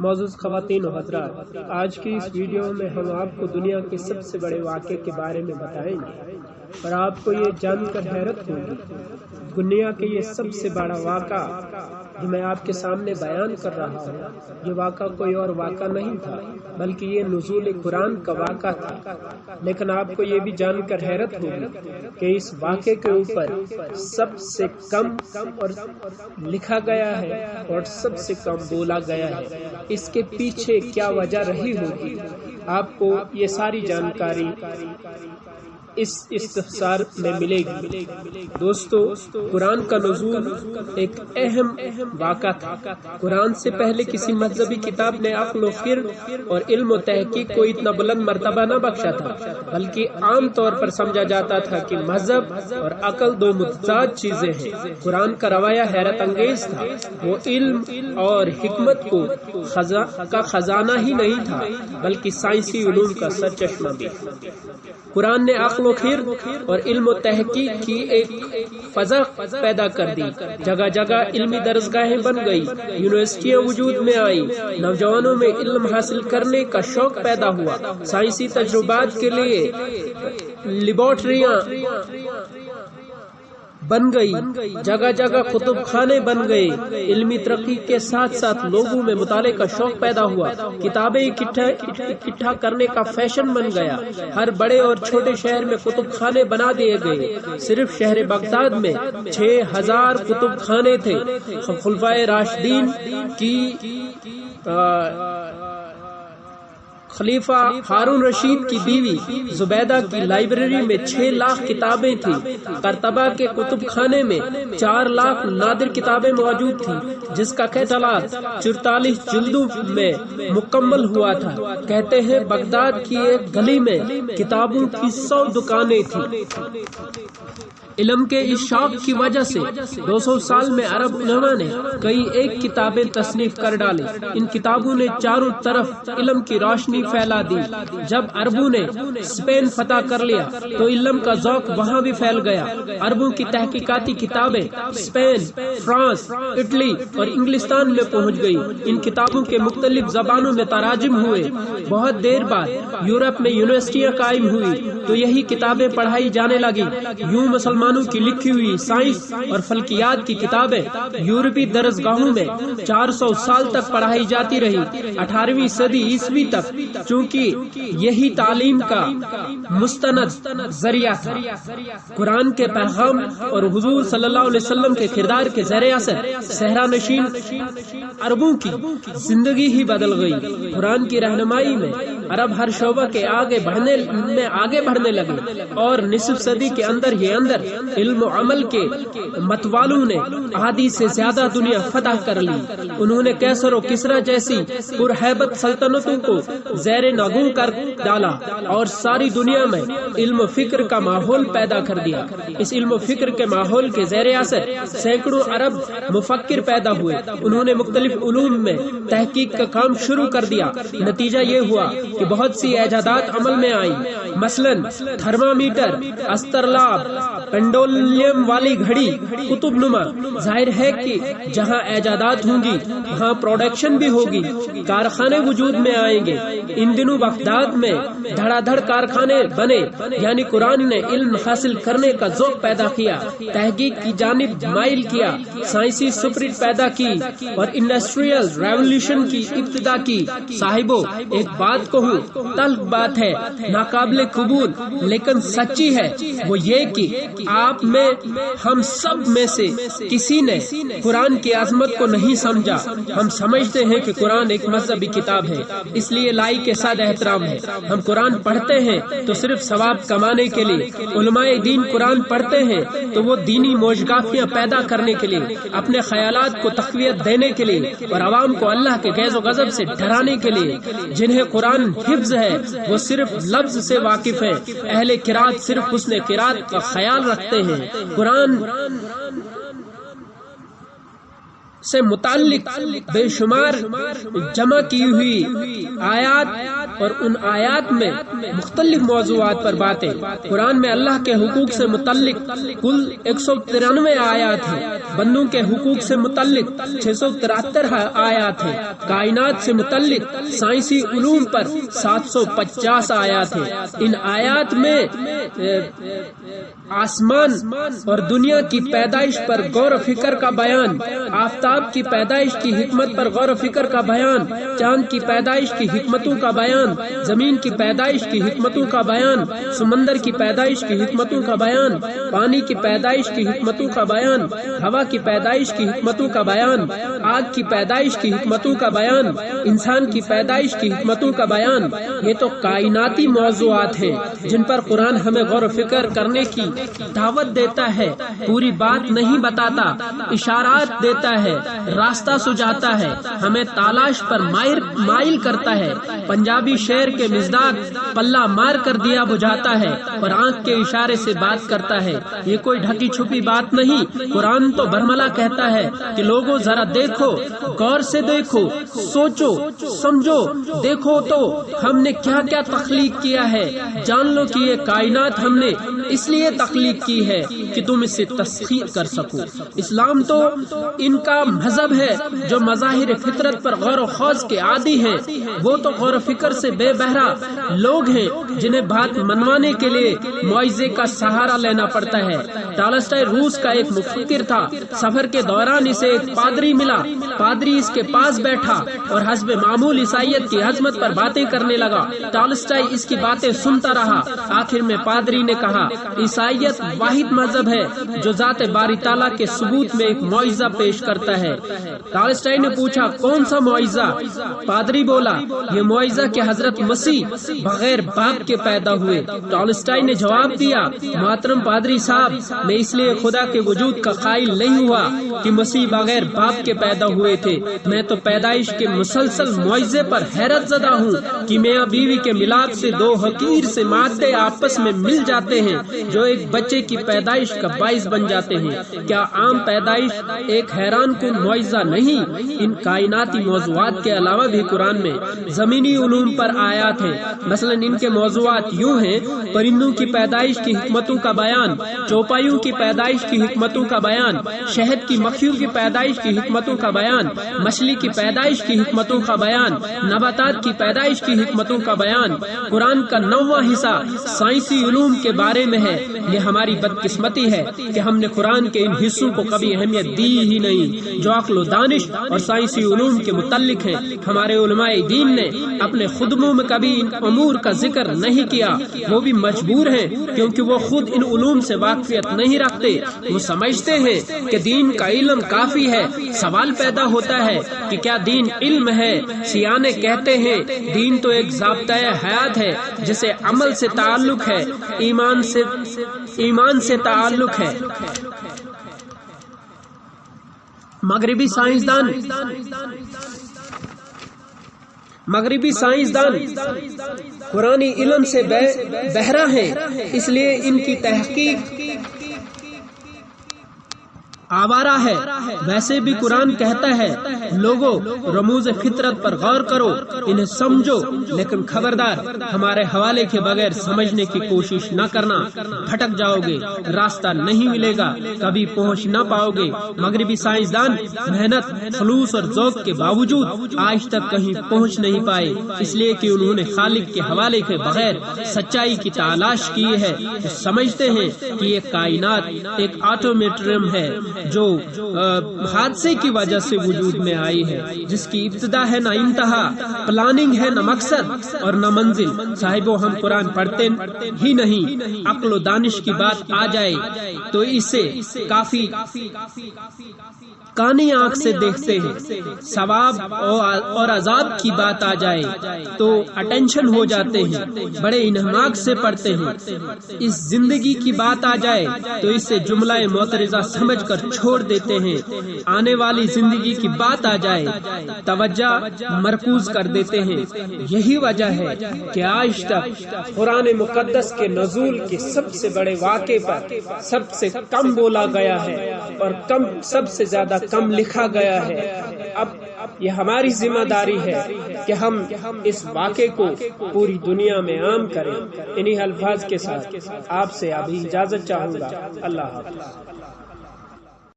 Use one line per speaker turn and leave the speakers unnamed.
معزز خواتین و حضرات، آج کی اس ویڈیو میں ہم آپ کو دنیا کے سب سے بڑے واقعے کے بارے میں بتائیں گے اور آپ کو یہ جان کر حیرت ہوگی دنیا کے یہ سب سے بڑا واقعہ جو میں آپ کے سامنے بیان کر رہا ہوں، یہ واقعہ کوئی اور واقعہ نہیں تھا بلکہ یہ نزول قرآن کا واقعہ تھا۔ لیکن آپ کو یہ بھی جان کر حیرت ہوگی کہ اس واقعے کے اوپر سب سے کم اور لکھا گیا ہے اور سب سے کم بولا گیا ہے۔ اس کے پیچھے کیا وجہ رہی ہوگی، آپ کو یہ ساری جانکاری اس استفسار میں ملے گی۔ دوستو، قرآن کا نزول ایک اہم واقعہ تھا۔ قرآن سے پہلے کسی مذہبی کتاب نے عقل و فکر اور علم و تحقیق کو اتنا بلند مرتبہ نہ بخشا تھا، بلکہ عام طور پر سمجھا جاتا تھا کہ مذہب اور عقل دو متضاد چیزیں ہیں۔ قرآن کا رویہ حیرت انگیز تھا، وہ علم اور حکمت کا خزانہ ہی نہیں تھا بلکہ سائنسی علوم کا سرچشمہ بھی۔ قرآن نے عقل و خیر اور علم و تحقیق کی ایک فضا پیدا کر دی۔ جگہ جگہ علمی درسگاہیں بن گئی، یونیورسٹیاں وجود میں آئیں، نوجوانوں میں علم حاصل کرنے کا شوق پیدا ہوا، سائنسی تجربات کے لیے لیبارٹریاں بن گئی، جگہ جگہ کتب خانے بن گئے۔ علمی ترقی کے ساتھ ساتھ لوگوں میں مطالعے کا شوق پیدا ہوا، کتابیں اکٹھا کرنے کا فیشن بن گیا۔ ہر بڑے اور چھوٹے شہر میں کتب خانے بنا دیے گئے۔ صرف شہر بغداد میں 6000 کتب خانے تھے۔ خلفائے راشدین کی خلیفہ ہارون رشید کی بیوی زبیدہ کی لائبریری میں 6 لاکھ کتابیں تھیں۔ قرطبہ کے کتب خانے میں 4 لاکھ نادر کتابیں موجود تھیں، جس کا کیٹلاگ 44 جلدوں میں مکمل ہوا تھا۔ کہتے ہیں بغداد کی ایک گلی میں کتابوں کی 100 دکانیں تھیں۔ علم کے اس شوق کی وجہ سے 200 سال میں عرب علماء نے کئی ایک کتابیں تصنیف کر ڈالی۔ ان کتابوں نے چاروں طرف علم کی روشنی پھیلا دی۔ جب عربوں نے اسپین فتح کر لیا تو علم کا ذوق وہاں بھی پھیل گیا۔ عربوں کی تحقیقاتی کتابیں اسپین، فرانس، اٹلی اور انگلستان میں پہنچ گئی۔ ان کتابوں کے مختلف زبانوں میں تراجم ہوئے۔ بہت دیر بعد یورپ میں یونیورسٹیاں قائم ہوئی تو یہی کتابیں پڑھائی جانے لگی۔ یوں مسلمانوں کی لکھی ہوئی سائنس اور فلکیات کی کتابیں یورپی درسگاہوں میں 400 سال تک پڑھائی جاتی رہی، 18ویں صدی عیسوی تک، چونکہ یہی تعلیم کا مستند ذریعہ تھا۔ قرآن کے پیغام اور حضور صلی اللہ علیہ وسلم کے کردار کے زیر اثر صحرا نشین عربوں کی زندگی ہی بدل گئی۔ قرآن کی رہنمائی میں عرب ہر شعبہ کے آگے بڑھنے لگے اور نصف صدی کے اندر ہی اندر علم و عمل کے متوالوں نے آدھی سے زیادہ دنیا فتح کر لی۔ انہوں نے کیسر و کسرا جیسی پرہیبت سلطنتوں کو زیر نگوں کر ڈالا اور ساری دنیا میں علم و فکر کا ماحول پیدا کر دیا۔ اس علم و فکر کے ماحول کے زیر اثر سینکڑوں عرب مفکر پیدا ہوئے۔ انہوں نے مختلف علوم میں تحقیق کا کام شروع کر دیا۔ نتیجہ یہ ہوا کہ بہت سی ایجادات عمل میں آئیں، مثلاً تھرمامیٹر، استرلاب، پینڈولیم والی گھڑی، قطب نما۔ ظاہر ہے کہ جہاں ایجادات ہوں گی وہاں پروڈکشن بھی ہوگی، کارخانے وجود میں آئیں گے۔ ان دنوں بغداد میں دھڑا دھڑ کارخانے بنے، یعنی قرآن نے علم حاصل کرنے کا ذوق پیدا کیا، تحقیق کی جانب مائل کیا، سائنسی سپرٹ پیدا کی اور انڈسٹریل ریولوشن کی ابتدا کی۔ صاحبو، ایک بات کہوں، تلخ بات ہے، ناقابل قبول لیکن سچی ہے، وہ یہ کہ آپ میں ہم سب میں سے کسی نے قرآن کی عظمت کو نہیں سمجھا۔ ہم سمجھتے ہیں کہ قرآن ایک مذہبی کتاب ہے، اس لیے لائی کے ساتھ احترام ہے۔ ہم قرآن پڑھتے ہیں تو صرف ثواب کمانے کے لیے۔ علماء دین قرآن پڑھتے ہیں تو وہ دینی موجگافیاں پیدا کرنے کے لیے، اپنے خیالات کو تقویت دینے کے لیے اور عوام کو اللہ کے غیظ و غضب سے ڈرانے کے لیے۔ جنہیں قرآن حفظ ہے وہ صرف لفظ سے واقف ہیں، اہل قرات صرف حسن قرات کا خیال رکھتے ہیں۔ قرآن سے متعلق بے شمار جمع کی ہوئی آیات اور ان آیات میں مختلف موضوعات پر باتیں. قرآن میں اللہ کے حقوق سے متعلق کل 193 آیات ہیں. بندوں کے حقوق سے متعلق 673 آیات ہیں. کائنات سے متعلق سائنسی علوم پر 750 آیات ہیں. ان آیات میں آسمان اور دنیا کی پیدائش پر غور و فکر کا بیان، آفتاب کی پیدائش کی حکمت پر غور و فکر کا بیان، چاند کی پیدائش کی حکمتوں کا بیان، زمین کی پیدائش کی حکمتوں کا بیان، سمندر کی پیدائش کی حکمتوں کا بیان، پانی کی پیدائش کی حکمتوں کا بیان، ہوا کی پیدائش کی حکمتوں کا بیان، آگ کی پیدائش کی حکمتوں کا بیان، انسان کی پیدائش کی حکمتوں کا بیان. یہ تو کائناتی موضوعات ہیں جن پر قرآن ہمیں غور و فکر کرنے کی دعوت دیتا ہے. پوری بات نہیں بتاتا، اشارات دیتا ہے، راستہ سجاتا ہے، ہمیں تلاش پر مائل کرتا ہے. پنجابی شعر کے مزداق پلہ مار کر دیا بجھاتا ہے اور آنکھ کے اشارے سے بات کرتا ہے. یہ کوئی ڈھکی چھپی بات نہیں. قرآن تو برملا کہتا ہے کہ لوگوں ذرا دیکھو، غور سے دیکھو، سوچو، سمجھو، دیکھو تو ہم نے کیا کیا تخلیق کیا ہے. جان لو کہ یہ کائنات ہم نے اس لیے تخلیق کی ہے کہ تم اس سے تسخیر کر سکو. اسلام تو ان کا مذہب ہے جو مظاہر فطرت پر غور و خوض کے عادی ہیں. وہ تو غور و فکر سے بے بہرا لوگ ہیں جنہیں بات منوانے کے لیے معجزے کا سہارا لینا پڑتا ہے. ٹالسٹائی روس کا ایک مفکر تھا. سفر کے دوران اسے ایک پادری ملا. پادری اس کے پاس بیٹھا اور حسب معمول عیسائیت کی عظمت پر باتیں کرنے لگا. ٹالسٹائی اس کی باتیں سنتا رہا. آخر میں پادری نے کہا، عیسائیت واحد مذہب ہے جو ذات باری تعالیٰ کے ثبوت میں ایک معجزہ پیش کرتا ہے. ٹالسٹائی نے پوچھا، کون سا معجزہ؟ پادری بولا، یہ معجزہ کہ حضرت مسیح بغیر باپ کے پیدا ہوئے. ٹالسٹائی نے جواب دیا، محترم پادری صاحب، میں اس لیے خدا کے وجود کا قائل نہیں ہوا کہ مسیح بغیر باپ کے پیدا ہوئے تھے. میں تو پیدائش کے مسلسل معجزے پر حیرت زدہ ہوں کہ میاں بیوی کے ملاپ سے دو حقیر سے مادے آپس میں مل جاتے ہیں جو ایک بچے کی پیدائش کا باعث بن جاتے ہیں. کیا عام پیدائش ایک حیران کن معجزہ نہیں؟ ان کائناتی موضوعات کے علاوہ بھی قرآن میں زمینی علوم پر آیات ہیں. مثلا ان کے موضوعات یوں ہیں: پرندوں کی پیدائش کی حکمتوں کا بیان، چوپایوں کی پیدائش کی حکمتوں کا بیان، شہد کی مکھیوں کی پیدائش کی حکمتوں کا بیان، مچھلی کی پیدائش کی حکمتوں کا بیان، نباتات کی پیدائش کی حکمتوں کا بیان. قرآن کا 9واں حصہ سائنسی علوم کے بارے میں ہے. یہ ہماری بدقسمتی ہے کہ ہم نے قرآن کے ان حصوں کو کبھی اہمیت دی ہی نہیں جو عقل و دانش اور سائنسی علوم کے متعلق ہیں. ہمارے علماء دین نے اپنے خطبوں میں کبھی ان امور کا ذکر نہیں کیا. وہ بھی مجبور ہیں کیونکہ وہ خود ان علوم سے واقفیت نہیں رکھتے. وہ سمجھتے ہیں کہ دین کا علم کافی ہے. سوال پیدا ہوتا ہے کہ کیا دین علم ہے؟ سیانے کہتے ہیں دین تو ایک ضابطۂ حیات ہے جسے عمل سے تعلق ہے، ایمان سے تعلق ہے. مغربی سائنسدان قرآنی علم سے بہرا ہیں، اس لیے ان کی تحقیق آوارہ ہے. ویسے بھی قرآن کہتا ہے، لوگوں رموز فطرت پر غور کرو، انہیں سمجھو، لیکن خبردار ہمارے حوالے کے بغیر سمجھنے کی کوشش نہ کرنا. بھٹک جاؤ گے، راستہ نہیں ملے گا، کبھی پہنچ نہ پاؤ گے. مغربی سائنسدان محنت، خلوص اور ذوق کے باوجود آج تک کہیں پہنچ نہیں پائے، اس لیے کہ انہوں نے خالق کے حوالے کے بغیر سچائی کی تلاش کی ہے. سمجھتے ہیں کہ یہ کائنات ایک آٹومیٹرم ہے جو حادثے کی وجہ سے وجود میں آئی ہے، جس کی ابتدا ہے نہ انتہا، پلاننگ ہے نہ مقصد اور نہ منزل. صاحبو، ہم قرآن پڑھتے ہی نہیں. عقل و دانش کی بات آ جائے تو اسے کافی کانی آنکھ سے دیکھتے ہیں. ثواب اور عذاب کی بات آ جائے تو اٹینشن ہو جاتے ہیں، بڑے انہماک سے پڑھتے ہیں. اس زندگی کی بات آ جائے تو اسے جملہ معترضہ سمجھ کر چھوڑ دیتے ہیں. آنے والی زندگی کی بات آ جائے توجہ مرکوز کر دیتے ہیں. یہی وجہ ہے کہ آج تک قرآن مقدس کے نزول کے سب سے بڑے واقعے پر سب سے کم بولا گیا ہے اور سب سے زیادہ کم لکھا گیا ہے۔ اب یہ ہماری ذمہ داری ہے کہ ہم اس واقعے کو پوری دنیا میں عام کریں۔ انہی الفاظ کے ساتھ آپ سے ابھی اجازت چاہوں گا۔ اللہ حافظ۔